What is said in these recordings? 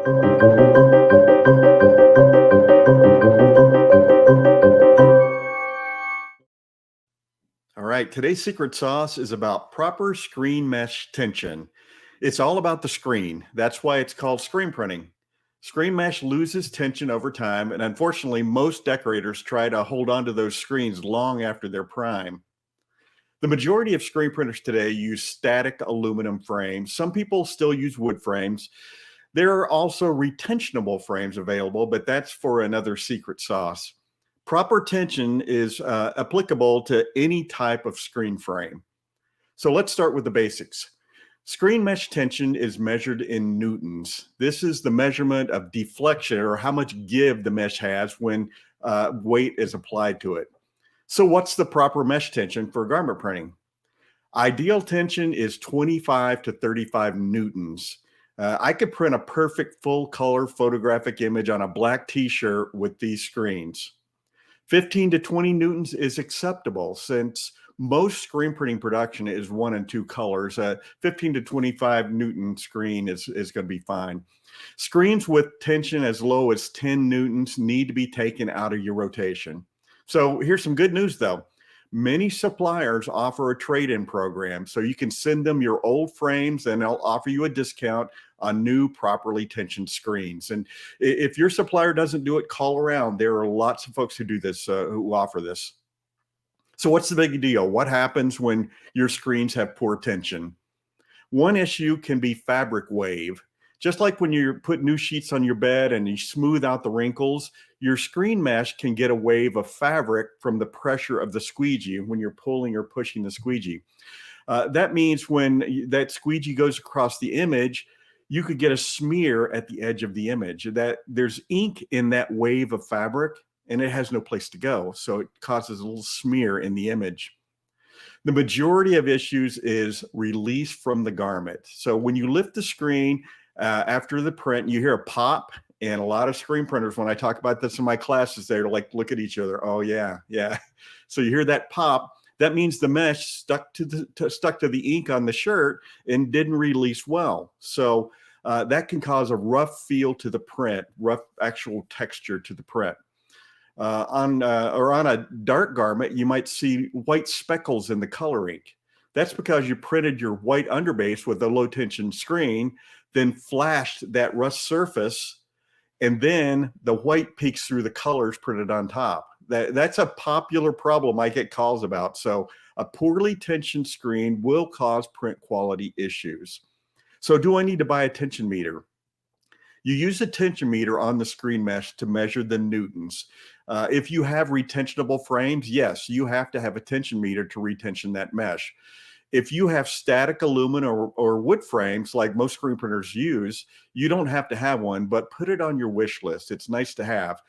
All right, today's secret sauce is about proper screen mesh tension. It's all about the screen. That's why it's called screen printing. Screen mesh loses tension over time, and unfortunately, most decorators try to hold on to those screens long after their prime. The majority of screen printers today use static aluminum frames. Some people still use wood frames. There are also retentionable frames available, but that's for another secret sauce. Proper tension is applicable to any type of screen frame. So let's start with the basics. Screen mesh tension is measured in newtons. This is the measurement of deflection, or how much give the mesh has when weight is applied to it. So what's the proper mesh tension for garment printing? Ideal tension is 25 to 35 newtons. I could print a perfect full color photographic image on a black t-shirt with these screens. 15 to 20 newtons is acceptable since most screen printing production is 1 and 2 colors. 15 to 25 Newton screen is going to be fine. Screens with tension as low as 10 newtons need to be taken out of your rotation. So here's some good news though. Many suppliers offer a trade-in program, so you can send them your old frames and they'll offer you a discount on new properly tensioned screens. And if your supplier doesn't do it, call around. There are lots of folks who do this, who offer this. So what's the big deal? What happens when your screens have poor tension? One issue can be fabric wave. Just like when you put new sheets on your bed and you smooth out the wrinkles, your screen mesh can get a wave of fabric from the pressure of the squeegee when you're pulling or pushing the squeegee. That means when that squeegee goes across the image, you could get a smear at the edge of the image. That there's ink in that wave of fabric and it has no place to go. So it causes a little smear in the image. The majority of issues is release from the garment. So when you lift the screen after the print, you hear a pop, and a lot of screen printers, when I talk about this in my classes, they're like, look at each other. Oh yeah, yeah. So you hear that pop, that means the mesh stuck to the ink on the shirt and didn't release well. So that can cause a rough feel to the print, rough actual texture to the print. On a dark garment, you might see white speckles in the color ink. That's because you printed your white underbase with a low tension screen, then flashed that rust surface, and then the white peeks through the colors printed on top. That's a popular problem I get calls about. So a poorly tensioned screen will cause print quality issues. So do I need to buy a tension meter? You use a tension meter on the screen mesh to measure the newtons. If you have retentionable frames, yes, you have to have a tension meter to retension that mesh. If you have static aluminum or wood frames like most screen printers use, you don't have to have one, but put it on your wish list. It's nice to have.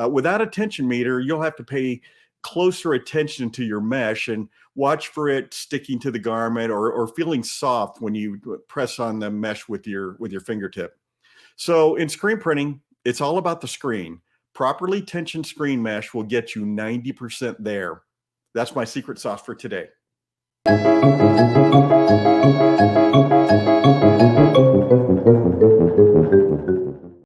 Without a tension meter, you'll have to pay closer attention to your mesh and watch for it sticking to the garment or feeling soft when you press on the mesh with your fingertip. So in screen printing, it's all about the screen. Properly tensioned screen mesh will get you 90% there. That's my secret sauce for today.